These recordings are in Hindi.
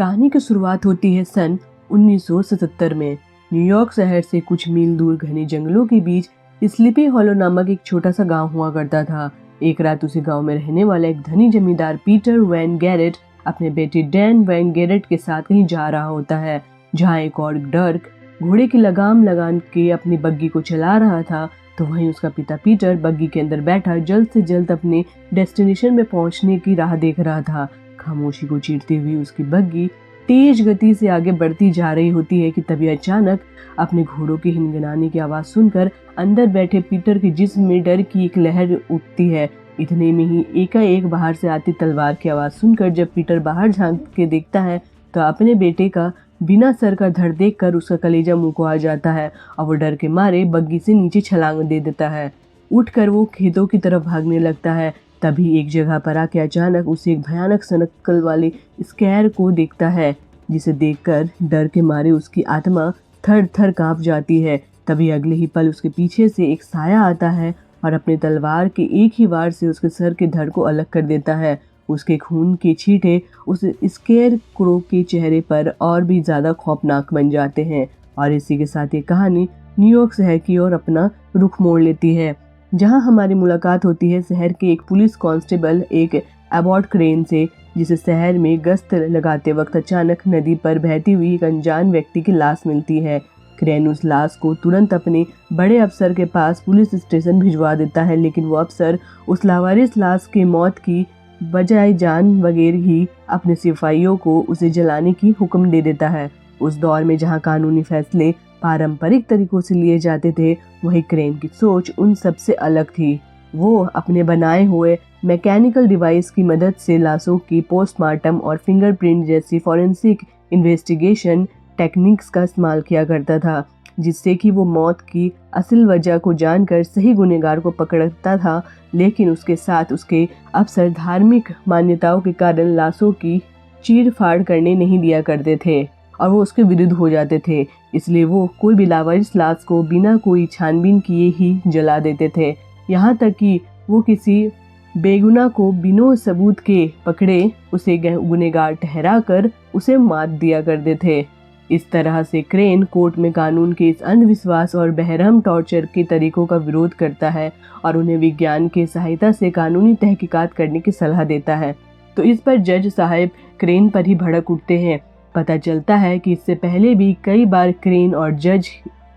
कहानी की शुरुआत होती है सन 1977 में। न्यूयॉर्क शहर से कुछ मील दूर घने जंगलों के बीच स्लीपी हॉलो नामक एक छोटा सा गांव हुआ करता था। एक रात उसी गांव में रहने वाला एक धनी जमींदार पीटर वैन गैरेट अपने बेटे डैन वैन गैरेट के साथ कहीं जा रहा होता है, जहां एक और डर्क घोड़े की लगाम लगा के अपनी बग्गी को चला रहा था, तो वहीं उसका पिता पीटर बग्गी के अंदर बैठा जल्द से जल्द अपने डेस्टिनेशन में पहुंचने की राह देख रहा था। खामोशी को चीरती हुई उसकी बग्गी तेज गति से आगे बढ़ती जा रही होती है कि तभी अचानक अपने घोड़ों के हिनगनाने की आवाज सुनकर अंदर बैठे पीटर के जिस्म में डर की एक लहर उठती है। इतने में ही एकाएक बाहर से आती तलवार की आवाज सुनकर जब पीटर बाहर झांक के देखता है तो अपने बेटे का बिना सर का धड़ देखकर उसका कलेजा मुंह को आ जाता है और वो डर के मारे बग्गी से नीचे छलांग दे देता है। उठकर वो खेतों की तरफ भागने लगता है। तभी एक जगह पर आके अचानक उसे एक भयानक सनकल वाले स्कैर को देखता है, जिसे देखकर डर के मारे उसकी आत्मा थर थर कांप जाती है। तभी अगले ही पल उसके पीछे से एक साया आता है और अपने तलवार के एक ही वार से उसके सर के धड़ को अलग कर देता है। उसके खून के छींटे उस स्केयर क्रो के चेहरे पर और भी ज्यादा खौफनाक बन जाते हैं। और इसी के साथ ये कहानी न्यूयॉर्क शहर की ओर अपना रुख मोड़ लेती है, जहां हमारी मुलाकात होती है शहर के एक पुलिस कांस्टेबल एक एबॉट क्रेन से, जिसे शहर में गश्त लगाते वक्त अचानक नदी पर बहती हुई एक अनजान व्यक्ति की लाश मिलती है। क्रेन उस लाश को तुरंत अपने बड़े अफसर के पास पुलिस स्टेशन भिजवा देता है, लेकिन वो अफसर उस लावारिस लाश के मौत की बजाय जान बगैर ही अपने सिपाहियों को उसे जलाने की हुक्म दे देता है। उस दौर में जहां कानूनी फैसले पारंपरिक तरीकों से लिए जाते थे, वही क्रेन की सोच उन सबसे अलग थी। वो अपने बनाए हुए मैकेनिकल डिवाइस की मदद से लाशों की पोस्टमार्टम और फिंगरप्रिंट जैसी फॉरेंसिक इन्वेस्टिगेशन टेक्निक्स का इस्तेमाल किया करता था, जिससे कि वो मौत की असल वजह को जानकर सही गुनहगार को पकड़ता था। लेकिन उसके साथ उसके अफसर धार्मिक मान्यताओं के कारण लाशों की चीर फाड़ करने नहीं दिया करते थे और वो उसके विरुद्ध हो जाते थे। इसलिए वो कोई भी लावारिस लाश को बिना कोई छानबीन किए ही जला देते थे, यहाँ तक कि वो किसी बेगुनाह को बिना सबूत के पकड़े उसे गुनहगार ठहराकर उसे मार दिया करते थे। इस तरह से क्रेन कोर्ट में कानून के इस अंधविश्वास और बेरहम टॉर्चर के तरीकों का विरोध करता है और उन्हें विज्ञान की सहायता से कानूनी तहकीकात करने की सलाह देता है। तो इस पर जज साहब क्रेन पर ही भड़क उठते हैं। पता चलता है कि इससे पहले भी कई बार क्रेन और जज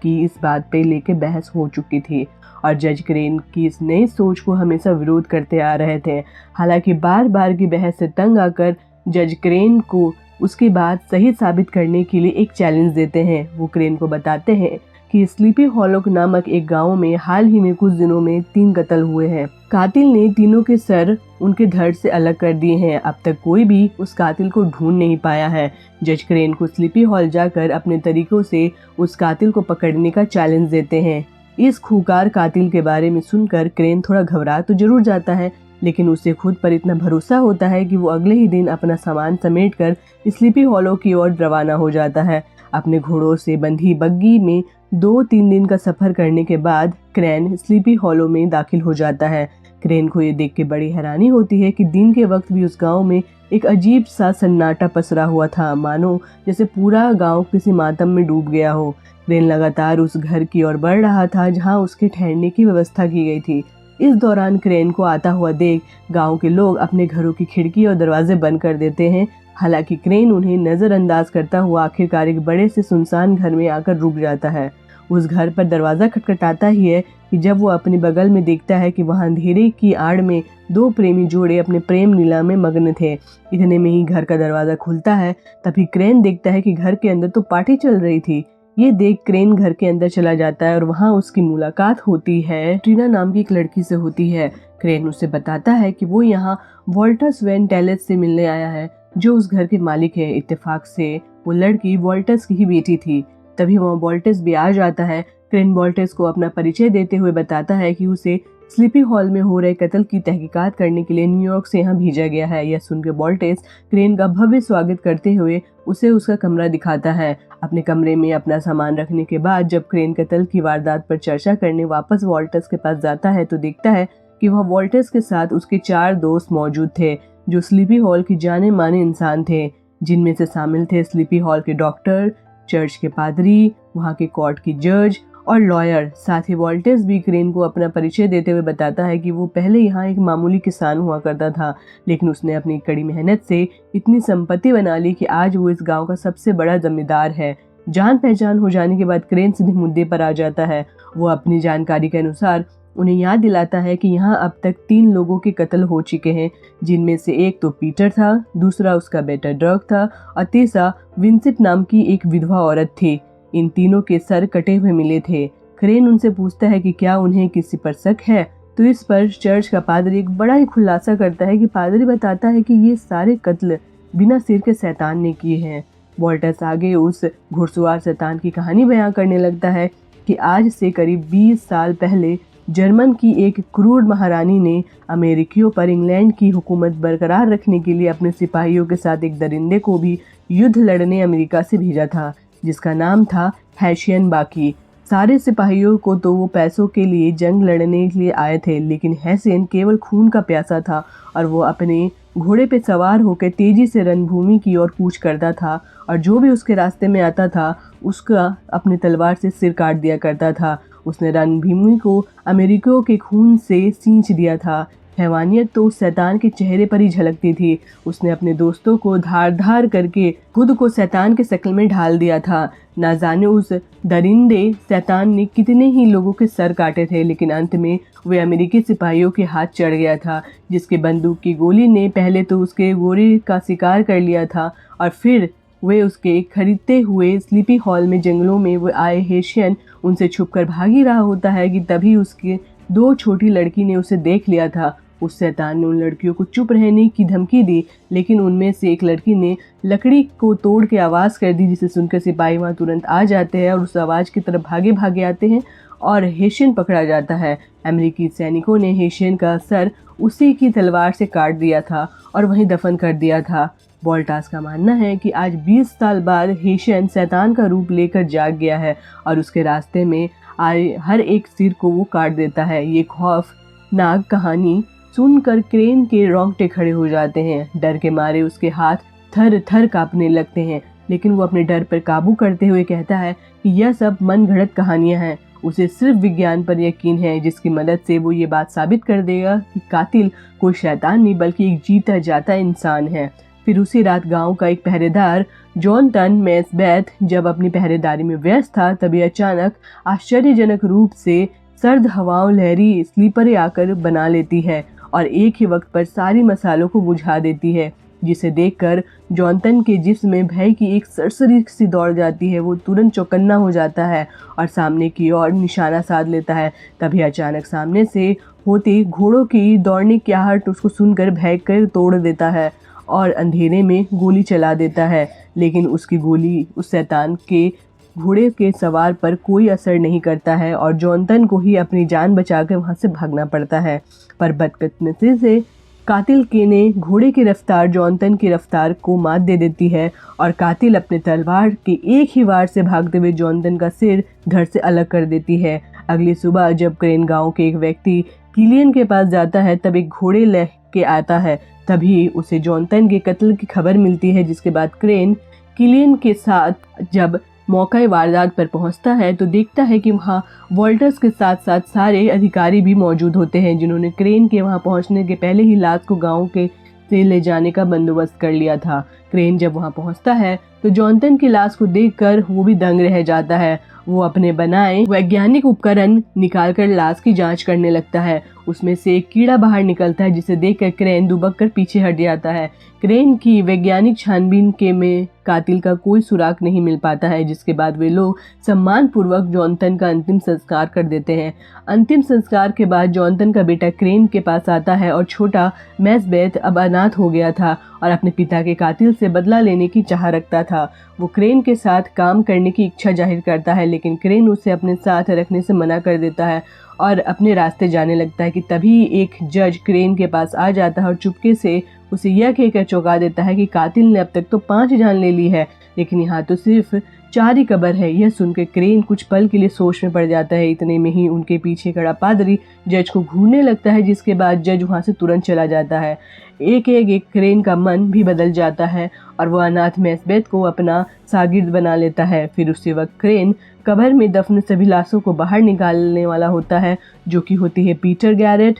की इस बात पे लेके बहस हो चुकी थी और जज क्रेन की इस नई सोच को हमेशा विरोध करते आ रहे थे। हालांकि बार बार की बहस से तंग आकर जज क्रेन को उसकी बात सही साबित करने के लिए एक चैलेंज देते हैं। वो क्रेन को बताते हैं कि स्लीपी हॉलो नामक एक गांव में हाल ही में कुछ दिनों में 3 कत्ल हुए हैं। कातिल ने तीनों के सर उनके धड़ से अलग कर दिए हैं। अब तक कोई भी उस कातिल को ढूंढ नहीं पाया है। जज क्रेन को स्लीपी हॉल जाकर अपने तरीकों से उस कातिल को पकड़ने का चैलेंज देते हैं। इस खूंखार कातिल के बारे में सुनकर क्रेन थोड़ा घबरा तो जरूर जाता है, लेकिन उसे खुद पर इतना भरोसा होता है कि वो अगले ही दिन अपना सामान समेटकर स्लीपी हॉलो की ओर रवाना हो जाता है। अपने घोड़ों से बंधी बग्गी में 2-3 दिन का सफर करने के बाद क्रेन स्लीपी हॉलो में दाखिल हो जाता है। क्रेन को ये देख के बड़ी हैरानी होती है कि दिन के वक्त भी उस गांव में एक अजीब सा सन्नाटा पसरा हुआ था, मानो जैसे पूरा गांव किसी मातम में डूब गया हो। क्रेन लगातार उस घर की ओर बढ़ रहा था जहां उसके ठहरने की व्यवस्था की गई थी। इस दौरान क्रेन को आता हुआ देख गांव के लोग अपने घरों की खिड़की और दरवाजे बंद कर देते हैं। हालांकि क्रेन उन्हें नजरअंदाज करता हुआ आखिरकार एक बड़े से सुनसान घर में आकर रुक जाता है। उस घर पर दरवाजा खटखटाता ही है कि जब वो अपने बगल में देखता है कि वहां अंधेरे की आड़ में 2 प्रेमी जोड़े अपने प्रेम लीला में मग्न थे। इतने में ही घर का दरवाजा खुलता है। तभी क्रेन देखता है कि घर के अंदर तो पार्टी चल रही थी। ये देख क्रेन घर के अंदर चला जाता है और वहाँ उसकी मुलाकात होती है ट्रीना नाम की एक लड़की से होती है। क्रेन उसे बताता है कि वो यहाँ वॉल्टर्स वैन टेलेस से मिलने आया है, जो उस घर के मालिक है। इत्तेफाक से वो लड़की वॉल्टर्स की ही बेटी थी। तभी वहाँ वॉल्टर्स भी आ जाता है। क्रेन वॉल्टर्स को अपना परिचय देते हुए बताता है कि उसे स्लीपी हॉल में हो रहे कत्ल की तहकीकात करने के लिए न्यूयॉर्क से यहाँ भेजा गया है। यह सुनकर वॉल्टर्स क्रेन का भव्य स्वागत करते हुए उसे उसका कमरा दिखाता है। अपने कमरे में अपना सामान रखने के बाद जब क्रेन कत्ल की वारदात पर चर्चा करने वापस वॉल्टर्स के पास जाता है तो देखता है कि वह वॉल्टर्स के साथ उसके 4 दोस्त मौजूद थे, जो स्लीपी हॉल के जाने माने इंसान थे। जिनमें से शामिल थे स्लीपी हॉल के डॉक्टर, चर्च के पादरी, वहाँ के कोर्ट की जज और लॉयर। साथ ही वॉल्टर्स भी क्रेन को अपना परिचय देते हुए बताता है कि वो पहले यहाँ एक मामूली किसान हुआ करता था, लेकिन उसने अपनी कड़ी मेहनत से इतनी संपत्ति बना ली कि आज वो इस गांव का सबसे बड़ा जमींदार है। जान पहचान हो जाने के बाद क्रेन सीधे मुद्दे पर आ जाता है। वो अपनी जानकारी के अनुसार उन्हें याद दिलाता है कि यहाँ अब तक 3 लोगों के कत्ल हो चुके हैं, जिनमें से एक तो पीटर था, दूसरा उसका बेटा डर्क था और तीसरा विंसेंट नाम की एक विधवा औरत थी। इन तीनों के सर कटे हुए मिले थे। क्रेन उनसे पूछता है कि क्या उन्हें किसी पर शक है, तो इस पर चर्च का पादरी एक बड़ा ही खुलासा करता है कि पादरी बताता है कि ये सारे कत्ल बिना सिर के शैतान ने किए हैं। वॉल्टर्स आगे उस घुड़सवार शैतान की कहानी बयां करने लगता है कि आज से करीब 20 साल पहले जर्मन की एक क्रूर महारानी ने अमेरिकियों पर इंग्लैंड की हुकूमत बरकरार रखने के लिए अपने सिपाहियों के साथ एक दरिंदे को भी युद्ध लड़ने अमेरिका से भेजा था, जिसका नाम था हैशियन बाकी। सारे सिपाहियों को तो वो पैसों के लिए जंग लड़ने के लिए आए थे, लेकिन हैशियन केवल खून का प्यासा था और वो अपने घोड़े पे सवार होकर तेजी से रणभूमि की ओर कूच करता था और जो भी उसके रास्ते में आता था उसका अपनी तलवार से सिर काट दिया करता था। उसने रणभूमि को अमेरिकियों के खून से सींच दिया था। हैवानियत तो उस शैतान के चेहरे पर ही झलकती थी। उसने अपने दोस्तों को धार धार करके खुद को शैतान के शक्ल में ढाल दिया था। ना जाने उस दरिंदे शैतान ने कितने ही लोगों के सर काटे थे, लेकिन अंत में वे अमेरिकी सिपाहियों के हाथ चढ़ गया था, जिसके बंदूक की गोली ने पहले तो उसके गोरे का शिकार कर लिया था और फिर वे उसके खरीदते हुए स्लीपी हॉल में जंगलों में वो आए हैशियन उनसे छुपकर भाग ही रहा होता है कि तभी उसके 2 छोटी लड़की ने उसे देख लिया था। उस शैतान ने उन लड़कियों को चुप रहने की धमकी दी, लेकिन उनमें से एक लड़की ने लकड़ी को तोड़ के आवाज़ कर दी, जिसे सुनकर सिपाही वहाँ तुरंत आ जाते हैं और उस आवाज़ की तरफ भागे भागे आते हैं और हैशियन पकड़ा जाता है। अमेरिकी सैनिकों ने हैशियन का सर उसी की तलवार से काट दिया था और वहीं दफन कर दिया था। वॉल्टर्स का मानना है कि आज 20 साल बाद हैशियन शैतान का रूप लेकर जाग गया है और उसके रास्ते में आए हर एक सिर को वो काट देता है। ये खौफनाक कहानी सुनकर क्रेन के रोंगटे खड़े हो जाते हैं। डर के मारे उसके हाथ थर थर कांपने लगते हैं, लेकिन वो अपने डर पर काबू करते हुए कहता है कि यह सब मन घड़त कहानियां हैं। उसे सिर्फ विज्ञान पर यकीन है, जिसकी मदद से वो ये बात साबित कर देगा कि कातिल कोई शैतान नहीं बल्कि एक जीता जाता इंसान है। फिर उसी रात गांव का एक पहरेदार जॉनथन मैसबेथ जब अपनी पहरेदारी में व्यस्त था, तभी अचानक आश्चर्यजनक रूप से सर्द हवाओं लहरी स्लीपर आकर बना लेती है और एक ही वक्त पर सारी मसालों को बुझा देती है, जिसे देखकर जॉनथन के जिस्म में भय की एक सरसरी सी दौड़ जाती है। वो तुरंत चौकन्ना हो जाता है और सामने की ओर निशाना साध लेता है। तभी अचानक सामने से होती घोड़ों की दौड़ने की आहट उसको सुनकर भय कर तोड़ देता है और अंधेरे में गोली चला देता है, लेकिन उसकी गोली उस शैतान के घोड़े के सवार पर कोई असर नहीं करता है और जॉनथन को ही अपनी जान बचाकर वहां से भागना पड़ता है। पर बदकिस्मती से कातिल के ने घोड़े की रफ्तार जॉनथन की रफ्तार को मात दे देती है और कातिल अपने तलवार के एक ही वार से भागते हुए जॉनथन का सिर धड़ से अलग कर देती है। अगली सुबह जब क्रेन गांव के एक व्यक्ति किलियन के पास जाता है, तब एक घोड़े लेके आता है। तभी उसे जॉनथन के कत्ल की खबर मिलती है, जिसके बाद क्रेन किलियन के साथ जब मौका वारदात पर पहुंचता है तो देखता है कि वहां वॉल्टर्स के साथ साथ सारे अधिकारी भी मौजूद होते हैं, जिन्होंने क्रेन के वहां पहुंचने के पहले ही लाश को गांव के से ले जाने का बंदोबस्त कर लिया था। क्रेन जब वहां पहुंचता है तो जॉनथन की लाश को देखकर वो भी दंग रह जाता है। वो अपने बनाए वैज्ञानिक उपकरण निकालकर लाश की जांच करने लगता है। उसमें से एक कीड़ा बाहर निकलता है, जिसे देखकर क्रेन दुबक कर पीछे हट जाता है। क्रेन की वैज्ञानिक छानबीन के में कातिल का कोई सुराग नहीं मिल पाता है, जिसके बाद वे लोग सम्मान पूर्वक जॉनथन का अंतिम संस्कार कर देते हैं। अंतिम संस्कार के बाद जॉनथन का बेटा क्रेन के पास आता है और छोटा मैसबेथ अब अनाथ हो गया था और अपने पिता के कातिल से बदला लेने की चाह रखता था। वो क्रेन के साथ काम करने की इच्छा जाहिर करता है, लेकिन क्रेन उसे अपने साथ रखने से मना कर देता है और अपने रास्ते जाने लगता है कि तभी एक जज क्रेन के पास आ जाता है और चुपके से उसे यह कहकर चौंका देता है कि कातिल ने अब तक तो 5 जान ले ली है, लेकिन यहाँ तो सिर्फ 4 ही कब्र है। यह सुनकर क्रेन कुछ पल के लिए सोच में पड़ जाता है। इतने में ही उनके पीछे खड़ा पादरी जज को घूरने लगता है, जिसके बाद जज वहाँ से तुरंत चला जाता है। एक क्रेन का मन भी बदल जाता है और वो अनाथ मैस्बेथ को अपना शागिर्द बना लेता है। फिर उसी वक्त क्रेन कब्र में दफन सभी लाशों को बाहर निकालने वाला होता है, जो कि होती है पीटर गैरेट,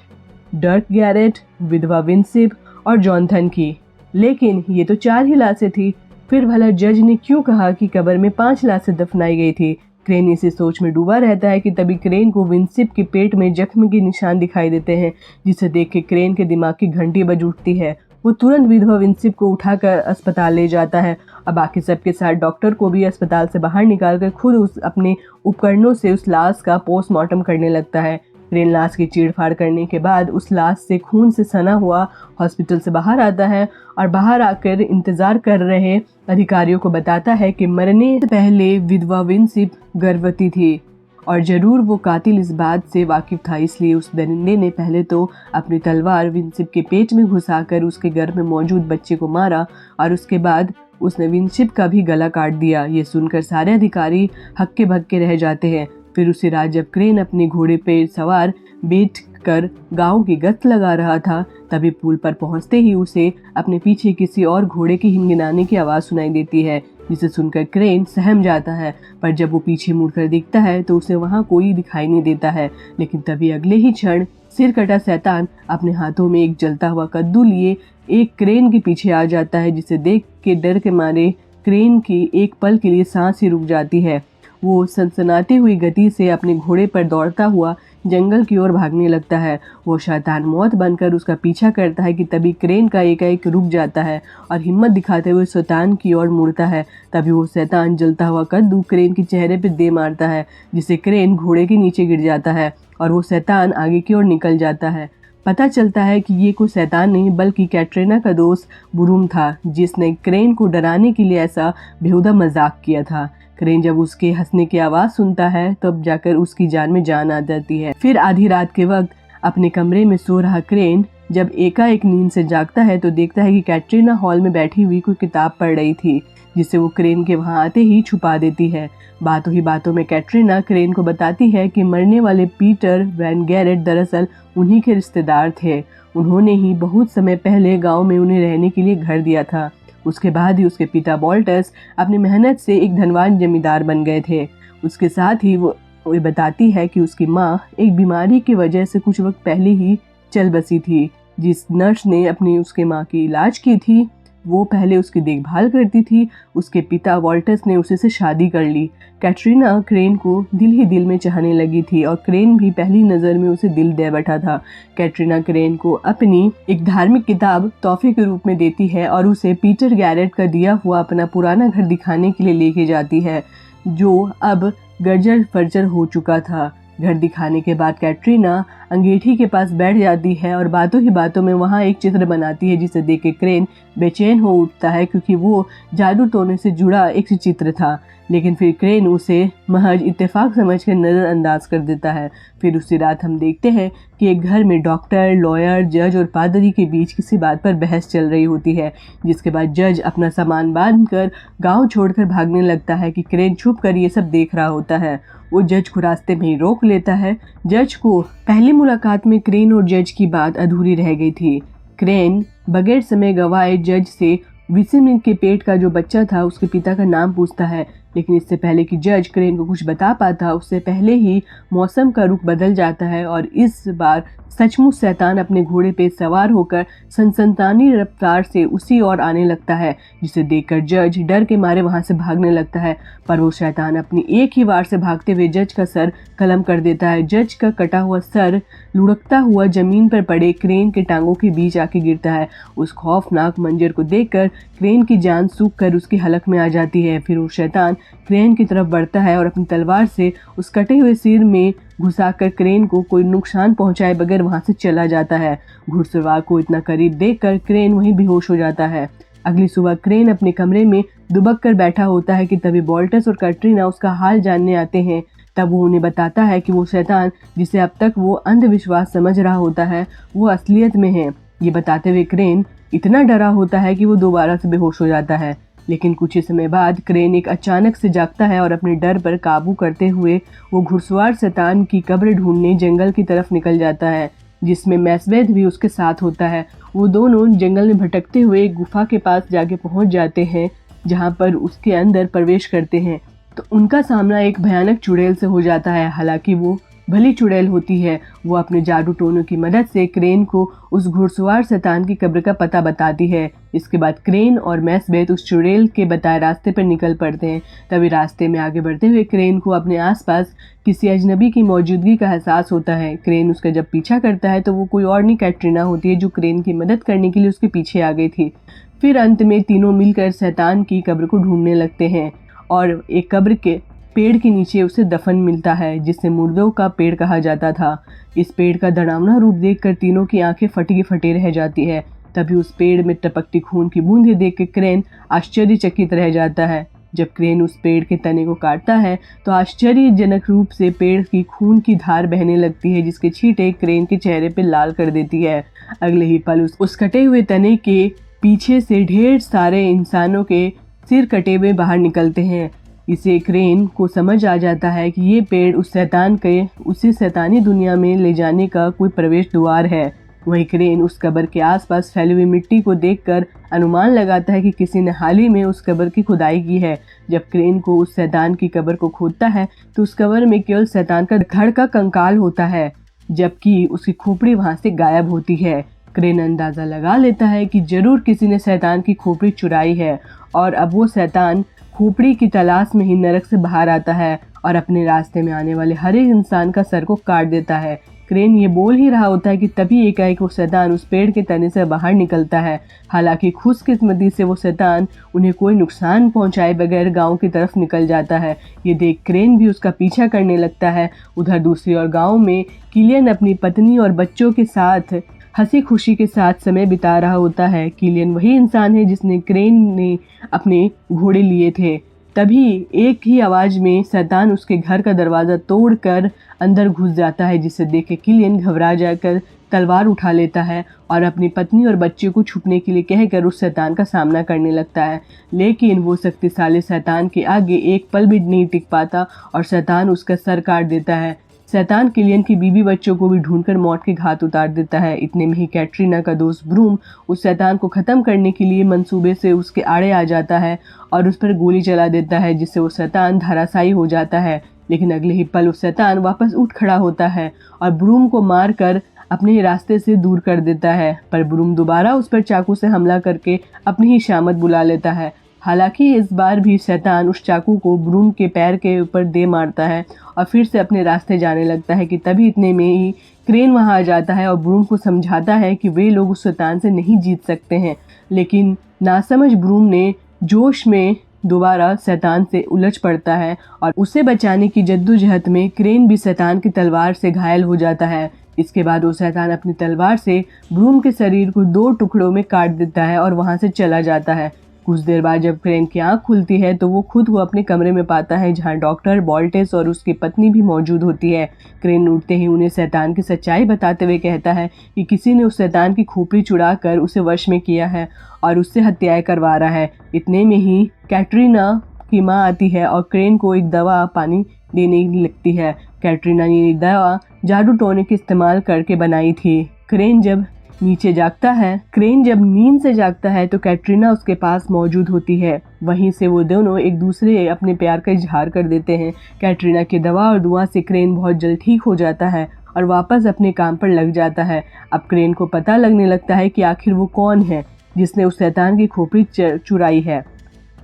डर्क गैरेट, विधवा विंसिप और जॉनथन की। लेकिन ये तो 4 ही लाशें थी, फिर भला जज ने क्यों कहा कि कब्र में 5 लाशें दफनाई गई थी। क्रेन इसी सोच में डूबा रहता है कि तभी क्रेन को विंसिप के पेट में जख्म के निशान दिखाई देते हैं, जिसे देख के क्रेन के दिमाग की घंटी बज उठती है। वो तुरंत विधवा विंसिप को उठाकर अस्पताल ले जाता है और बाकी सबके साथ डॉक्टर को भी अस्पताल से बाहर निकालकर खुद अपने उपकरणों से उस लाश का पोस्टमार्टम करने लगता है। क्रेन लाश की चीरफाड़ करने के बाद उस लाश से खून से सना हुआ हॉस्पिटल से बाहर आता है और बाहर आकर इंतजार कर रहे अधिकारियों को बताता है कि मरने से पहले विधवा विंसिप गर्भवती थी और जरूर वो कातिल इस बात से वाकिफ था। इसलिए उस दरिंदे ने पहले तो अपनी तलवार विंसिप के पेट में घुसाकर उसके गर्भ में मौजूद बच्चे को मारा और उसके बाद उसने विंसिप का भी गला काट दिया। ये सुनकर सारे अधिकारी हक्के भक्के रह जाते हैं। फिर उसी रात जब क्रेन अपने घोड़े पर सवार बैठ कर गांव की गश्त लगा रहा था, तभी पुल पर पहुंचते ही उसे अपने पीछे किसी और घोड़े की हिनहिनाने की आवाज़ सुनाई देती है, जिसे सुनकर क्रेन सहम जाता है। पर जब वो पीछे मुड़कर देखता है तो उसे वहां कोई दिखाई नहीं देता है। लेकिन तभी अगले ही क्षण सिर कटा शैतान अपने हाथों में एक जलता हुआ कद्दू लिए एक क्रेन के पीछे आ जाता है, जिसे देख के डर के मारे क्रेन की एक पल के लिए सांस ही रुक जाती है। वो सनसनाती हुई गति से अपने घोड़े पर दौड़ता हुआ जंगल की ओर भागने लगता है। वो शैतान मौत बनकर उसका पीछा करता है कि तभी क्रेन का एकाएक रुक जाता है और हिम्मत दिखाते हुए शैतान की ओर मुड़ता है। तभी वो शैतान जलता हुआ कद्दू क्रेन के चेहरे पर दे मारता है, जिससे क्रेन घोड़े के नीचे गिर जाता है और वो शैतान आगे की ओर निकल जाता है। पता चलता है कि ये कोई शैतान नहीं बल्कि कैटरीना का दोस्त बुरूम था, जिसने क्रेन को डराने के लिए ऐसा बेहुदा मजाक किया था। क्रेन जब उसके हंसने की आवाज़ सुनता है तब जाकर उसकी जान में जान आ जाती है। फिर आधी रात के वक्त अपने कमरे में सो रहा क्रेन जब एकाएक नींद से जागता है तो देखता है कि कैटरीना हॉल में बैठी हुई कोई किताब पढ़ रही थी, जिसे वो क्रेन के वहां आते ही छुपा देती है। बातों ही बातों में कैटरीना क्रेन को बताती है कि मरने वाले पीटर वैन गैरेट दरअसल उन्हीं के रिश्तेदार थे। उन्होंने ही बहुत समय पहले गाँव में उन्हें रहने के लिए घर दिया था। उसके बाद ही उसके पिता वॉल्टर्स अपनी मेहनत से एक धनवान जमींदार बन गए थे। उसके साथ ही वो बताती है कि उसकी माँ एक बीमारी की वजह से कुछ वक्त पहले ही चल बसी थी। जिस नर्स ने अपनी उसके माँ की इलाज की थी वो पहले उसकी देखभाल करती थी। उसके पिता वॉल्टर्स ने उसी से शादी कर ली। कैटरीना क्रेन को दिल ही दिल में चाहने लगी थी और क्रेन भी पहली नज़र में उसे दिल दे बैठा था। कैटरीना क्रेन को अपनी एक धार्मिक किताब तोहफे के रूप में देती है और उसे पीटर गैरेट का दिया हुआ अपना पुराना घर दिखाने के लिए लेके जाती है, जो अब गर्जर फर्जर हो चुका था। घर दिखाने के बाद कैटरीना अंगीठी के पास बैठ जाती है और बातों ही बातों में वहाँ एक चित्र बनाती है, जिसे देख के क्रेन बेचैन हो उठता है क्योंकि वो जादू टोने से जुड़ा एक चित्र था। लेकिन फिर क्रेन उसे महज इत्तेफाक समझकर नज़रअंदाज कर देता है। फिर उसी रात हम देखते हैं कि एक घर में डॉक्टर, लॉयर, जज और पादरी के बीच किसी बात पर बहस चल रही होती है, जिसके बाद जज अपना सामान बांधकर गांव छोड़कर भागने लगता है कि क्रेन छुप कर ये सब देख रहा होता है। वो जज को रास्ते में ही रोक लेता है। जज को पहली मुलाकात में क्रेन और जज की बात अधूरी रह गई थी। क्रेन बगैर समय गवाए जज से विसिम के पेट का जो बच्चा था उसके पिता का नाम पूछता है, लेकिन इससे पहले कि जज क्रेन को कुछ बता पाता उससे पहले ही मौसम का रुख बदल जाता है और इस बार सचमुच शैतान अपने घोड़े पे सवार होकर सनसनाती रफ्तार से उसी ओर आने लगता है, जिसे देखकर जज डर के मारे वहां से भागने लगता है। पर वो शैतान अपनी एक ही वार से भागते हुए जज का सर कलम कर देता है। जज का कटा हुआ सर लुढ़कता हुआ जमीन पर पड़े क्रेन के टांगों के बीच आके गिरता है। उस खौफनाक मंजर को देखकर क्रेन की जान सूख कर उसकी हलक में आ जाती है। फिर वो शैतान क्रेन की तरफ बढ़ता है और अपनी तलवार से उस कटे हुए सिर में घुसाकर क्रेन को कोई नुकसान पहुंचाए बगैर वहां से चला जाता है। घुड़सवार को इतना करीब देखकर क्रेन वहीं बेहोश हो जाता है। अगली सुबह क्रेन अपने कमरे में दुबक कर बैठा होता है कि तभी वॉल्टर्स और कैटरीना उसका हाल जानने आते हैं। तब वो उन्हें बताता है कि वो शैतान जिसे अब तक वो अंधविश्वास समझ रहा होता है वो असलियत में है। ये बताते हुए क्रेन इतना डरा होता है कि वो दोबारा से बेहोश हो जाता है। लेकिन कुछ ही समय बाद क्रेन एक अचानक से जागता है और अपने डर पर काबू करते हुए वो घुड़सवार शैतान की कब्र ढूंढने जंगल की तरफ निकल जाता है, जिसमें मैकबेथ भी उसके साथ होता है। वो दोनों जंगल में भटकते हुए एक गुफा के पास जाके पहुंच जाते हैं, जहां पर उसके अंदर प्रवेश करते हैं तो उनका सामना एक भयानक चुड़ैल से हो जाता है। हालांकि वो भली चुड़ैल होती है, वो अपने जादू टोनों की मदद से क्रेन को उस घुड़सवार शैतान की कब्र का पता बताती है। इसके बाद क्रेन और मैकबेथ उस चुड़ैल के बताए रास्ते पर निकल पड़ते हैं। तभी रास्ते में आगे बढ़ते हुए क्रेन को अपने आसपास किसी अजनबी की मौजूदगी का एहसास होता है। क्रेन उसका जब पीछा करता है तो वो कोई और नहीं, कैटरीना होती है, जो क्रेन की मदद करने के लिए उसके पीछे आ गई थी। फिर अंत में तीनों मिलकर शैतान की कब्र को ढूंढने लगते हैं और एक कब्र के पेड़ के नीचे उसे दफन मिलता है, जिसे मुर्दों का पेड़ कहा जाता था। इस पेड़ का डरावना रूप देखकर तीनों की आंखें फटी की फटी रह जाती है। तभी उस पेड़ में टपकती खून की बूंदें देखकर क्रेन आश्चर्यचकित रह जाता है। जब क्रेन उस पेड़ के तने को काटता है तो आश्चर्यजनक रूप से पेड़ की खून की धार बहने लगती है, जिसके छींटे क्रेन के चेहरे पर लाल कर देती है। अगले ही पल उस कटे हुए तने के पीछे से ढेर सारे इंसानों के सिर कटे हुए बाहर निकलते हैं। इसे क्रेन को समझ आ जाता है कि ये पेड़ उस शैतान के उसी शैतानी दुनिया में ले जाने का कोई प्रवेश द्वार है। वहीं क्रेन उस कब्र के आसपास फैली हुई मिट्टी को देखकर अनुमान लगाता है कि किसी ने हाल ही में उस कब्र की खुदाई की है। जब क्रेन को उस शैतान की कब्र को खोदता है तो उस कब्र में केवल शैतान का धड़ का कंकाल होता है, जबकि उसकी खोपड़ी वहां से गायब होती है। क्रेन अंदाजा लगा लेता है कि जरूर किसी ने शैतान की खोपड़ी चुराई है और अब वो शैतान खोपड़ी की तलाश में ही नरक से बाहर आता है और अपने रास्ते में आने वाले हर एक इंसान का सर को काट देता है। क्रेन ये बोल ही रहा होता है कि तभी एकाएक वो शैतान उस पेड़ के तने से बाहर निकलता है। हालांकि खुशकिस्मती से वो शैतान उन्हें कोई नुकसान पहुंचाए बगैर गांव की तरफ निकल जाता है। ये देख क्रेन भी उसका पीछा करने लगता है। उधर दूसरी ओर गाँव में किलियन अपनी पत्नी और बच्चों के साथ हंसी खुशी के साथ समय बिता रहा होता है। किलियन वही इंसान है जिसने क्रेन ने अपने घोड़े लिए थे। तभी एक ही आवाज में शैतान उसके घर का दरवाजा तोड़कर अंदर घुस जाता है, जिसे देख के किलियन घबरा जाकर तलवार उठा लेता है और अपनी पत्नी और बच्चे को छुपने के लिए कहकर उस शैतान का सामना करने लगता है। लेकिन वो शक्तिशाली शैतान के आगे एक पल भी नहीं टिक पाता और शैतान उसका सर काट देता है। शैतान किलियन की बीवी बच्चों को भी ढूंढकर मौत के घाट उतार देता है। इतने में ही कैटरीना का दोस्त ब्रूम उस शैतान को खत्म करने के लिए मंसूबे से उसके आड़े आ जाता है और उस पर गोली चला देता है, जिससे वो शैतान धराशायी हो जाता है। लेकिन अगले ही पल उस शैतान वापस उठ खड़ा होता है और ब्रूम को मारकर अपने रास्ते से दूर कर देता है। पर ब्रूम दोबारा उस पर चाकू से हमला करके अपनी ही शामत बुला लेता है। हालांकि इस बार भी शैतान उस चाकू को ब्रूम के पैर के ऊपर दे मारता है और फिर से अपने रास्ते जाने लगता है कि तभी इतने में ही क्रेन वहां आ जाता है और ब्रूम को समझाता है कि वे लोग उस शैतान से नहीं जीत सकते हैं। लेकिन नासमझ ब्रूम ने जोश में दोबारा शैतान से उलझ पड़ता है और उसे बचाने की जद्दोजहद में क्रेन भी शैतान की तलवार से घायल हो जाता है। इसके बाद वो शैतान अपनी तलवार से ब्रूम के शरीर को 2 टुकड़ों में काट देता है और वहां से चला जाता है। कुछ देर बाद जब क्रेन की आंख खुलती है तो वो खुद को अपने कमरे में पाता है, जहां डॉक्टर बॉल्टेस और उसकी पत्नी भी मौजूद होती है। क्रेन उठते ही उन्हें शैतान की सच्चाई बताते हुए कहता है कि किसी ने उस शैतान की खोपड़ी चुरा कर उसे वश में किया है और उससे हत्याएं करवा रहा है। इतने में ही कैटरीना की माँ आती है और क्रेन को एक दवा पानी देने लगती है। कैटरीना ने ये दवा जादू टोने के इस्तेमाल करके बनाई थी। क्रेन जब नींद से जागता है तो कैटरीना उसके पास मौजूद होती है। वहीं से वो दोनों एक दूसरे अपने प्यार का इजहार कर देते हैं। कैटरीना की दवा और दुआ से क्रेन बहुत जल्द ठीक हो जाता है और वापस अपने काम पर लग जाता है। अब क्रेन को पता लगने लगता है कि आखिर वो कौन है जिसने उस शैतान की खोपड़ी चुराई है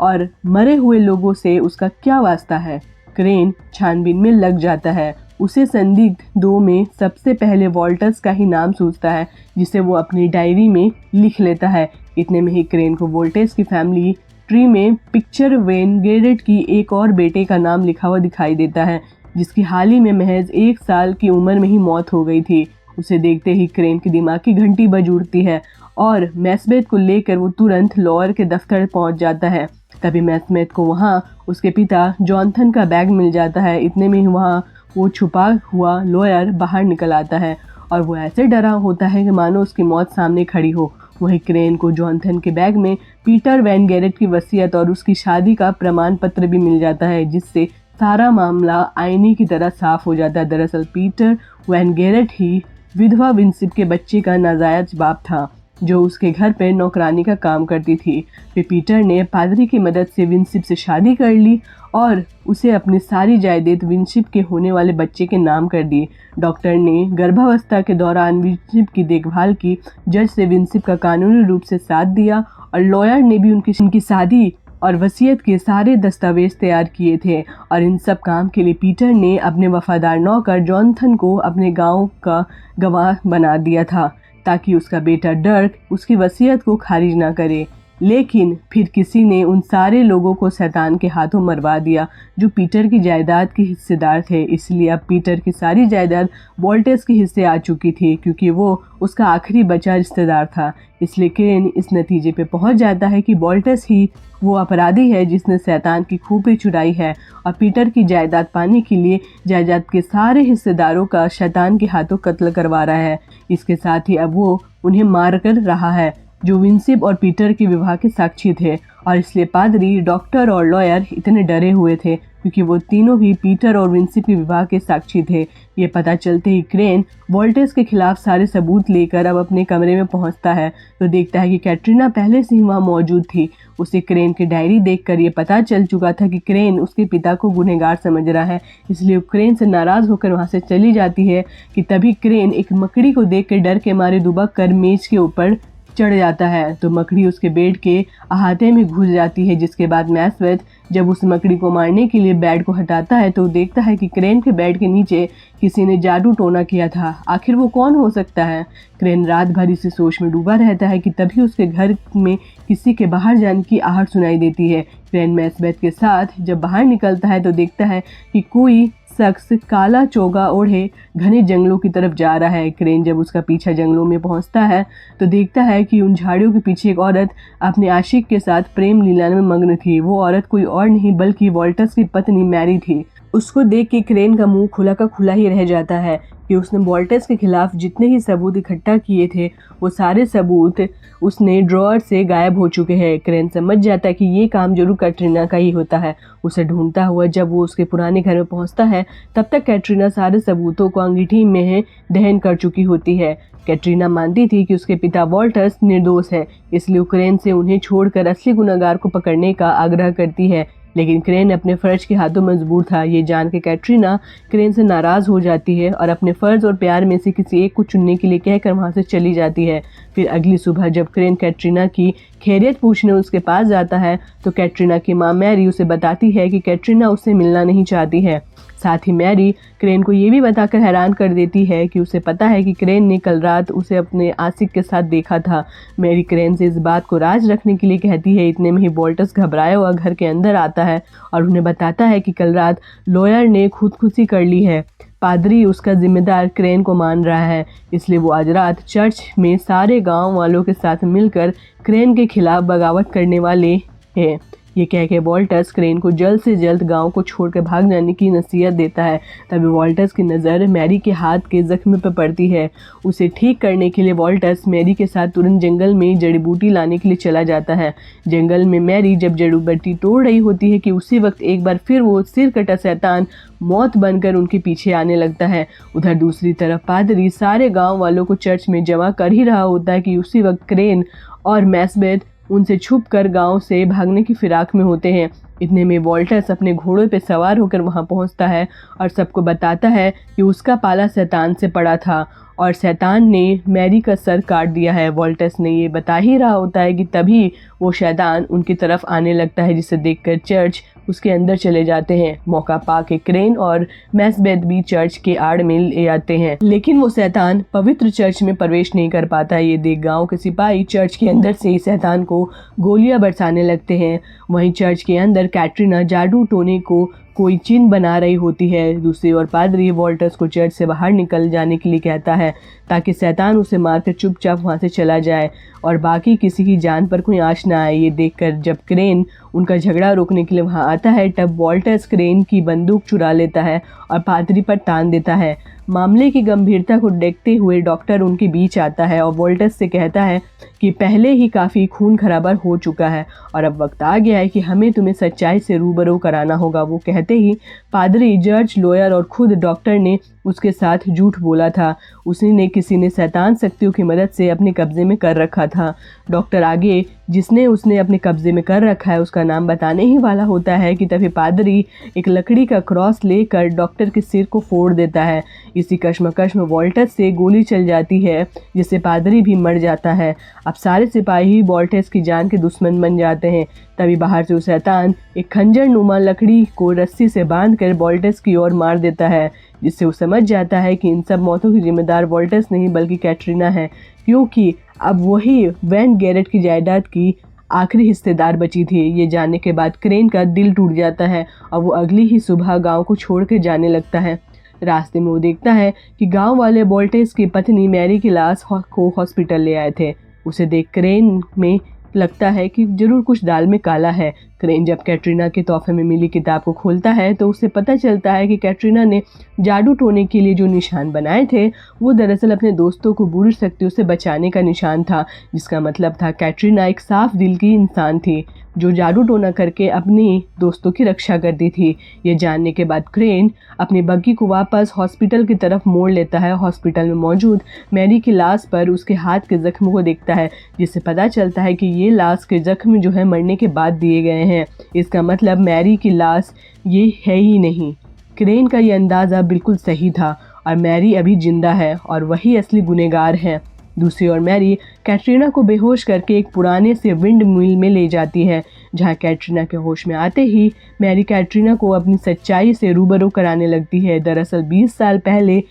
और मरे हुए लोगों से उसका क्या वास्ता है। क्रेन छानबीन में लग जाता है। उसे संदिग्ध 2 में सबसे पहले वॉल्टर्स का ही नाम सूझता है, जिसे वो अपनी डायरी में लिख लेता है। इतने में ही क्रेन को वोल्टेस की फैमिली ट्री में पिक्चर वेन गेरेट की एक और बेटे का नाम लिखा हुआ दिखाई देता है, जिसकी हाल ही में महज 1 साल की उम्र में ही मौत हो गई थी। उसे देखते ही क्रेन की दिमाग की घंटी बज उठती है और मैकबेथ को लेकर वो तुरंत लॉयर के दफ्तर पहुंच जाता है। तभी मैकबेथ को वहां उसके पिता जॉनथन का बैग मिल जाता है। इतने में ही वहां वो छुपा हुआ लॉयर बाहर निकल आता है और वो ऐसे डरा होता है कि मानो उसकी मौत सामने खड़ी हो। वहीं क्रेन को जॉनथन के बैग में पीटर वैन गैरेट की वसीयत और उसकी शादी का प्रमाण पत्र भी मिल जाता है, जिससे सारा मामला आईने की तरह साफ हो जाता है। दरअसल पीटर वैन गैरेट ही विधवा विंसिप के बच्चे का नाजायज बाप था, जो उसके घर पे नौकरानी का काम करती थी। फिर पीटर ने पादरी की मदद से विंसिप से शादी कर ली और उसे अपनी सारी जायदाद विंसिप के होने वाले बच्चे के नाम कर दी। डॉक्टर ने गर्भावस्था के दौरान विंसिप की देखभाल की, जज से विंसिप का कानूनी रूप से साथ दिया और लॉयर ने भी उनकी शादी और वसीयत के सारे दस्तावेज तैयार किए थे। और इन सब काम के लिए पीटर ने अपने वफादार नौकर जॉनथन को अपने गांव का गवाह बना दिया था, ताकि उसका बेटा डर्क उसकी वसीयत को खारिज ना करे। लेकिन फिर किसी ने उन सारे लोगों को शैतान के हाथों मरवा दिया जो पीटर की जायदाद के हिस्सेदार थे। इसलिए अब पीटर की सारी जायदाद वोल्टेस के हिस्से आ चुकी थी, क्योंकि वो उसका आखिरी बचा रिश्तेदार था। इसलिए क्रेन इस नतीजे पे पहुंच जाता है कि वोल्टेस ही वो अपराधी है जिसने शैतान की खूबी चुराई है और पीटर की जायदाद पाने के लिए जायदाद के सारे हिस्सेदारों का शैतान के हाथों कत्ल करवा रहा है। इसके साथ ही अब वो उन्हें मार कर रहा है जो विंसिप और पीटर के विवाह के साक्षी थे। और इसलिए पादरी, डॉक्टर और लॉयर इतने डरे हुए थे, क्योंकि वो तीनों भी पीटर और विंसिप के विवाह के साक्षी थे। ये पता चलते ही क्रेन वोल्टेस के खिलाफ सारे सबूत लेकर अब अपने कमरे में पहुंचता है, तो देखता है कि कैटरीना पहले से ही वहाँ मौजूद थी। उसे क्रेन की डायरी देखकर ये पता चल चुका था कि क्रेन उसके पिता को गुनहगार समझ रहा है, इसलिए वो क्रेन से नाराज़ होकर वहाँ से चली जाती है कि तभी क्रेन एक मकड़ी को देख कर डर के मारे दुबक कर मेज के ऊपर चढ़ जाता है, तो मकड़ी उसके बेड के अहाते में घुस जाती है। जिसके बाद मैक्सवेथ जब उस मकड़ी को मारने के लिए बेड को हटाता है तो देखता है कि क्रेन के बेड के नीचे किसी ने जादू टोना किया था। आखिर वो कौन हो सकता है? क्रेन रात भर इसी सोच में डूबा रहता है कि तभी उसके घर में किसी के बाहर जाने की आहट सुनाई देती है। क्रेन मैक्सवेथ के साथ जब बाहर निकलता है तो देखता है कि कोई शख्स काला चोगा ओढ़े घने जंगलों की तरफ जा रहा है। क्रेन जब उसका पीछा जंगलों में पहुंचता है तो देखता है कि उन झाड़ियों के पीछे एक औरत अपने आशिक के साथ प्रेम लीला में मग्न थी। वो औरत कोई और नहीं बल्कि वोल्टेस की पत्नी मैरी थी। उसको देख के क्रेन का मुंह खुला का खुला ही रह जाता है कि उसने वोल्टेस के खिलाफ जितने ही सबूत इकट्ठा किए थे वो सारे सबूत उसने ड्रॉअर से गायब हो चुके हैं। क्रेन समझ जाता है कि ये काम जरूर कैटरीना का ही होता है। उसे ढूंढता हुआ जब वो उसके पुराने घर में पहुंचता है तब तक कैटरीना सारे सबूतों को अंगीठी में दहन कर चुकी होती है। कैटरीना मानती थी कि उसके पिता वोल्टेस निर्दोष है, इसलिए क्रेन से उन्हें छोड़कर असली गुनहगार को पकड़ने का आग्रह करती है। लेकिन क्रेन अपने फर्ज के हाथों मजबूर था। ये जान के कैटरीना क्रेन से नाराज हो जाती है और अपने फर्ज और प्यार में से किसी एक को चुनने के लिए कहकर वहां से चली जाती है। फिर अगली सुबह जब क्रेन कैटरीना की खैरियत पूछने उसके पास जाता है तो कैटरीना की माँ मैरी उसे बताती है कि कैटरीना उससे मिलना नहीं चाहती है। साथ ही मैरी क्रेन को ये भी बताकर हैरान कर देती है कि उसे पता है कि क्रेन ने कल रात उसे अपने आशिक के साथ देखा था। मैरी क्रेन से इस बात को राज रखने के लिए कहती है। इतने में ही वोल्टेस घबराया हुआ घर के अंदर आता है और उन्हें बताता है कि कल रात लॉयर ने खुदकुशी कर ली है। पादरी उसका जिम्मेदार क्रेन को मान रहा है, इसलिए वो आज रात चर्च में सारे गांव वालों के साथ मिलकर क्रेन के खिलाफ बगावत करने वाले हैं। ये कह के वोल्टेस क्रेन को जल्द से जल्द गांव को छोड़कर भाग जाने की नसीहत देता है। तभी वोल्टेस की नज़र मैरी के हाथ के जख्म पर पड़ती है। उसे ठीक करने के लिए वोल्टेस मैरी के साथ तुरंत जंगल में जड़ी बूटी लाने के लिए चला जाता है। जंगल में मैरी जब जड़ी बूटी तोड़ रही होती है कि उसी वक्त एक बार फिर वो सिर कटा शैतान मौत बनकर उनके पीछे आने लगता है। उधर दूसरी तरफ पादरी सारे गाँव वालों को चर्च में जमा कर ही रहा होता है कि उसी वक्त क्रेन और मैक्सवेथ उनसे छुपकर गांव से भागने की फिराक में होते हैं। इतने में वोल्टेस अपने घोड़े पे सवार होकर वहां पहुंचता है और सबको बताता है कि उसका पाला शैतान से पड़ा था और शैतान ने मैरी का सर काट दिया है। वोल्टेस ने ये बता ही रहा होता है कि तभी वो शैतान उनकी तरफ आने लगता है, जिसे देखकर चर्च उसके अंदर चले जाते हैं। मौका पाके क्रेन और मैक्सवेथ भी चर्च के आड़ में ले आते हैं, लेकिन वो शैतान पवित्र चर्च में प्रवेश नहीं कर पाता। ये देख गांव के सिपाही चर्च के अंदर से शैतान को गोलियां बरसाने लगते हैं। वहीं चर्च के अंदर कैटरीना जादू टोने को कोई चिन्ह बना रही होती है। दूसरी ओर पादरी वोल्टेस को चर्च से बाहर निकल जाने के लिए कहता है ताकि शैतान उसे मारकर चुपचाप वहां से चला जाए और बाकी किसी की जान पर कोई आँच ना आए। ये देखकर जब क्रेन उनका झगड़ा रोकने के लिए वहां आता है तब वोल्टेस क्रेन की बंदूक चुरा लेता है और पादरी पर तान देता है। मामले की गंभीरता को देखते हुए डॉक्टर उनके बीच आता है और वोल्टेस से कहता है कि पहले ही काफ़ी खून खराबा हो चुका है और अब वक्त आ गया है कि हमें तुम्हें सच्चाई से रूबरू कराना होगा। वो कहते ही पादरी, जज, लॉयर और खुद डॉक्टर ने उसके साथ झूठ बोला था। उसी ने किसी ने शैतान शक्तियों की मदद से अपने कब्जे में कर रखा था। डॉक्टर आगे जिसने उसने अपने कब्जे में कर रखा है उसका नाम बताने ही वाला होता है कि तभी पादरी एक लकड़ी का क्रॉस लेकर डॉक्टर के सिर को फोड़ देता है। इसी कश्मकश में वॉल्टस से गोली चल जाती है जिससे पादरी भी मर जाता है। अब सारे सिपाही वॉल्टस की जान के दुश्मन बन जाते हैं। तभी बाहर से वो शैतान एक खंजर नुमा लकड़ी को रस्सी से बांधकर वॉल्टस की ओर मार देता है, जिससे वो समझ जाता है कि इन सब मौतों की जिम्मेदार वॉल्टस नहीं बल्कि कैटरीना है, क्योंकि अब वही वैन गैरेट की जायदाद की आखिरी हिस्सेदार बची थी। ये जानने के बाद क्रेन का दिल टूट जाता है और वो अगली ही सुबह गांव को छोड़ कर जाने लगता है। रास्ते में वो देखता है कि गांव वाले वॉल्टस की पत्नी मैरी की लाश को हॉस्पिटल ले आए थे। उसे देख क्रेन में लगता है कि जरूर कुछ दाल में काला है। क्रेन जब कैटरीना के तोहफे में मिली किताब को खोलता है तो उसे पता चलता है कि कैटरीना ने जादू टोने के लिए जो निशान बनाए थे वो दरअसल अपने दोस्तों को बुरी शक्तियों से बचाने का निशान था, जिसका मतलब था कैटरीना एक साफ दिल की इंसान थी जो जादू टोना करके अपनी दोस्तों की रक्षा करती थी। ये जानने के बाद क्रेन अपनी बग्गी को वापस हॉस्पिटल की तरफ मोड़ लेता है। हॉस्पिटल में मौजूद मैरी की लाश पर उसके हाथ के जख्म को देखता है, जिससे पता चलता है कि ये लाश के जख्म जो है मरने के बाद दिए गए हैं। इसका मतलब मैरी की लाश ये है ही नहीं। क्रेन का ये अंदाज़ा बिल्कुल सही था और मैरी अभी जिंदा है और वही असली गुनहगार है। दूसरी ओर मैरी कैटरीना को बेहोश करके एक पुराने से विंड मिल में ले जाती है, जहां कैटरीना के होश में आते ही मैरी कैटरीना को अपनी सच्चाई से रूबरू कराने लगती है। दरअसल 20 साल पहले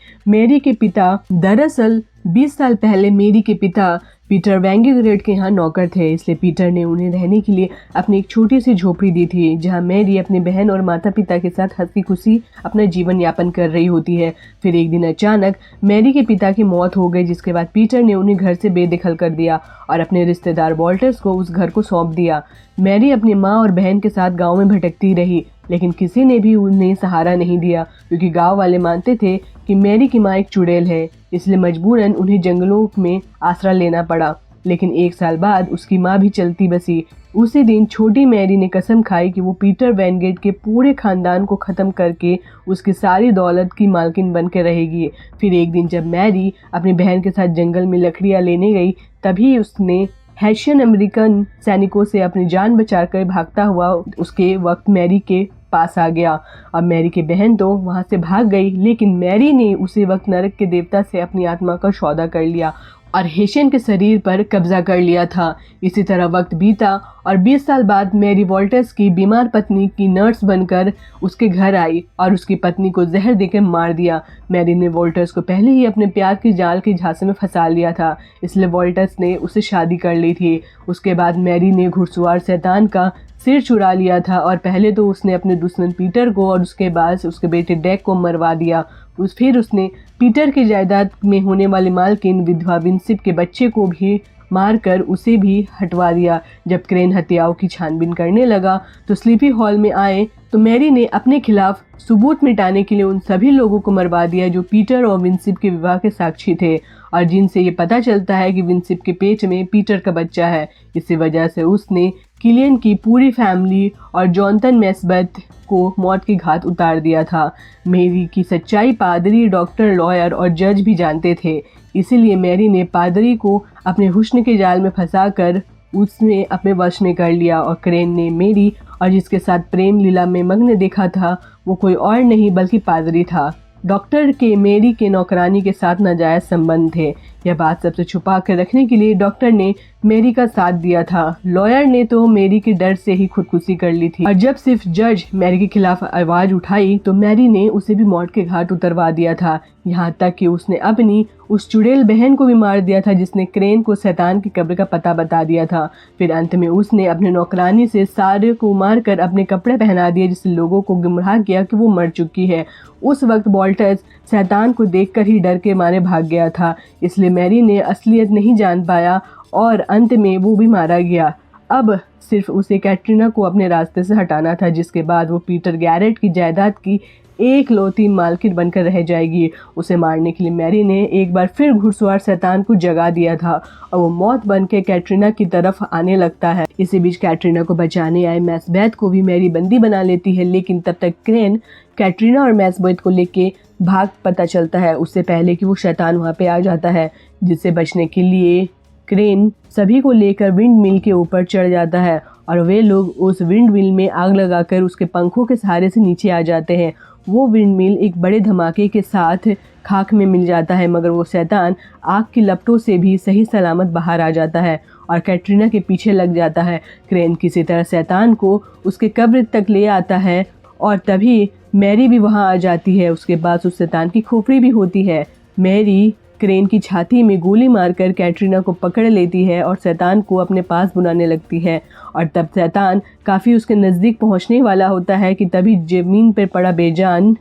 मेरी के पिता पीटर वेंगेग्रेड के यहाँ नौकर थे, इसलिए पीटर ने उन्हें रहने के लिए अपनी एक छोटी सी झोपड़ी दी थी, जहाँ मैरी अपनी बहन और माता पिता के साथ हंसी खुशी अपना जीवन यापन कर रही होती है। फिर एक दिन अचानक मैरी के पिता की मौत हो गई, जिसके बाद पीटर ने उन्हें घर से बेदखल कर दिया और अपने रिश्तेदार वॉल्टस को उस घर को सौंप दिया। मैरी अपनी माँ और बहन के साथ गाँव में भटकती रही, लेकिन किसी ने भी उन्हें सहारा नहीं दिया, क्योंकि गाँव वाले मानते थे कि मैरी की माँ एक चुड़ैल है, इसलिए मजबूरन उन्हें जंगलों में आसरा लेना पड़ा। लेकिन 1 साल बाद उसकी माँ भी चलती बसी। उसी दिन छोटी मैरी ने कसम खाई कि वो पीटर वेंगेट के पूरे खानदान को ख़त्म करके उसकी सारी दौलत की मालकिन बन के रहेगी। फिर एक दिन जब मैरी अपनी बहन के साथ जंगल में लकड़ियाँ लेने गई, तभी उसने हैशियन अमेरिकन सैनिकों से अपनी जान बचाकर भागता हुआ उसके वक्त मैरी के पास आ गया। अब मैरी की बहन तो वहां से भाग गई, लेकिन मैरी ने उसी वक्त नरक के देवता से अपनी आत्मा का सौदा कर लिया और हेशियन के शरीर पर कब्जा कर लिया था। इसी तरह वक्त बीता और 20 साल बाद मैरी वॉल्टस की बीमार पत्नी की नर्स बनकर उसके घर आई और उसकी पत्नी को जहर देकर मार दिया। मैरी ने वॉल्टस को पहले ही अपने प्यार की जाल के झांसे में फंसा लिया था, इसलिए वॉल्टस ने उससे शादी कर ली थी। उसके बाद मैरी ने घुड़सवार शैतान का सिर चुरा लिया था और पहले तो उसने अपने दुश्मन पीटर को और उसके बाद उसके बेटे डैक को मरवा दिया। फिर उसने पीटर की जायदाद में होने वाले मालकिन विधवा विंसिप के बच्चे को भी मारकर उसे भी हटवा दिया। जब क्रेन हत्याओं की छानबीन करने लगा तो स्लीपी हॉल में आए तो मैरी ने अपने खिलाफ सबूत मिटाने के लिए उन सभी लोगों को मरवा दिया जो पीटर और विंसिप के विवाह के साक्षी थे और जिनसे ये पता चलता है कि विंसिप के पेट में पीटर का बच्चा है। इसी वजह से उसने किलियन की पूरी फैमिली और जॉनथन मैस्बेथ को मौत की घात उतार दिया था। मैरी की सच्चाई पादरी, डॉक्टर, लॉयर और जज भी जानते थे, इसीलिए मैरी ने पादरी को अपने हुस्न के जाल में फंसाकर उसने अपने वश में कर लिया और क्रेन ने मैरी और जिसके साथ प्रेम लीला में मग्न देखा था वो कोई और नहीं बल्कि पादरी था। डॉक्टर के मैरी के नौकरानी के साथ नाजायज संबंध थे। यह बात सबसे छुपा कर रखने के लिए डॉक्टर ने मैरी का साथ दिया था। लॉयर ने तो मैरी के डर से ही खुदकुशी कर ली थी और जब सिर्फ जज मैरी के खिलाफ आवाज उठाई तो मैरी ने उसे भी मौत के घाट उतरवा दिया था। यहाँ तक कि उसने अपनी उस चुड़ैल बहन को भी मार दिया था जिसने क्रेन को शैतान की कब्र का पता बता दिया था। फिर अंत में उसने अपने नौकरानी से सारे को मारकर अपने कपड़े पहना दिए, जिससे लोगों को गुमराह किया कि वो मर चुकी है। उस वक्त वॉल्टस शैतान को देखकर ही डर के मारे भाग गया था, इसलिए मैरी ने असलियत नहीं जान पाया और अंत में वो भी मारा गया। अब सिर्फ उसे कैटरीना को अपने रास्ते से हटाना था, जिसके बाद वो पीटर गैरेट की जायदाद की एकलौती मालकिन बनकर रह जाएगी। उसे मारने के लिए मैरी ने एक बार फिर घुड़सवार शैतान को जगा दिया था और वो मौत बन के कैटरीना की तरफ आने लगता है। इसी बीच कैटरीना को बचाने आए मैक्सबेथ को भी मैरी बंदी बना लेती है, लेकिन तब तक क्रेन कैटरीना और मैक्सबेथ को लेके भाग पता चलता है उससे पहले कि वो शैतान वहाँ पे आ जाता है, जिससे बचने के लिए क्रेन सभी को लेकर विंड मिल के ऊपर चढ़ जाता है और वे लोग उस विंड मिल में आग लगाकर उसके पंखों के सहारे से नीचे आ जाते हैं। वो विंड मिल एक बड़े धमाके के साथ खाक में मिल जाता है, मगर वो शैतान आग की लपटों से भी सही सलामत बाहर आ जाता है और कैटरीना के पीछे लग जाता है। क्रेन किसी तरह शैतान को उसके कब्र तक ले आता है और तभी मैरी भी वहाँ आ जाती है। उसके बाद उस शैतान की खोपड़ी भी होती है। मैरी क्रेन की छाती में गोली मारकर कैटरीना को पकड़ लेती है और शैतान को अपने पास बुलाने लगती है और तब शैतान काफ़ी उसके नज़दीक पहुंचने वाला होता है कि तभी ज़मीन पर पड़ा बेजान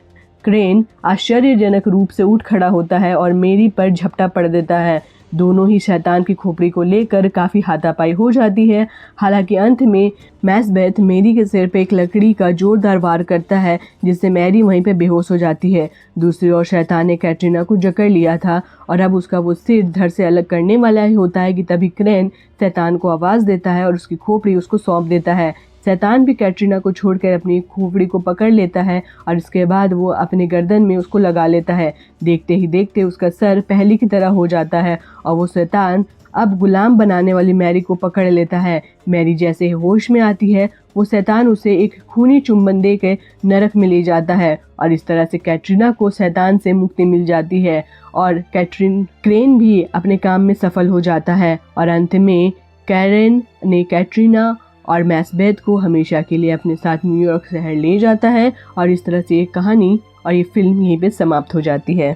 क्रेन आश्चर्यजनक रूप से उठ खड़ा होता है और मैरी पर झपटा पड़ देता है। दोनों ही शैतान की खोपड़ी को लेकर काफ़ी हाथापाई हो जाती है। हालांकि अंत में मैक्सबेथ मैरी के सिर पे एक लकड़ी का जोरदार वार करता है, जिससे मैरी वहीं पे बेहोश हो जाती है। दूसरी ओर शैतान ने कैटरीना को जकड़ लिया था और अब उसका वो सिर धड़ से अलग करने वाला ही होता है कि तभी क्रेन शैतान को आवाज़ देता है और उसकी खोपड़ी उसको सौंप देता है। शैतान भी कैटरीना को छोड़कर अपनी खोपड़ी को पकड़ लेता है और इसके बाद वो अपने गर्दन में उसको लगा लेता है। देखते ही देखते उसका सर पहले की तरह हो जाता है और वो शैतान अब गुलाम बनाने वाली मैरी को पकड़ लेता है। मैरी जैसे ही होश में आती है, वो शैतान उसे एक खूनी चुंबन दे के नरक में ले जाता है और इस तरह से कैटरीना को शैतान से मुक्ति मिल जाती है और क्रेन भी अपने काम में सफल हो जाता है और अंत में कैरेन ने कैटरीना और मैक्सबेथ को हमेशा के लिए अपने साथ न्यूयॉर्क शहर ले जाता है और इस तरह से ये कहानी और ये फिल्म यहीं पे समाप्त हो जाती है।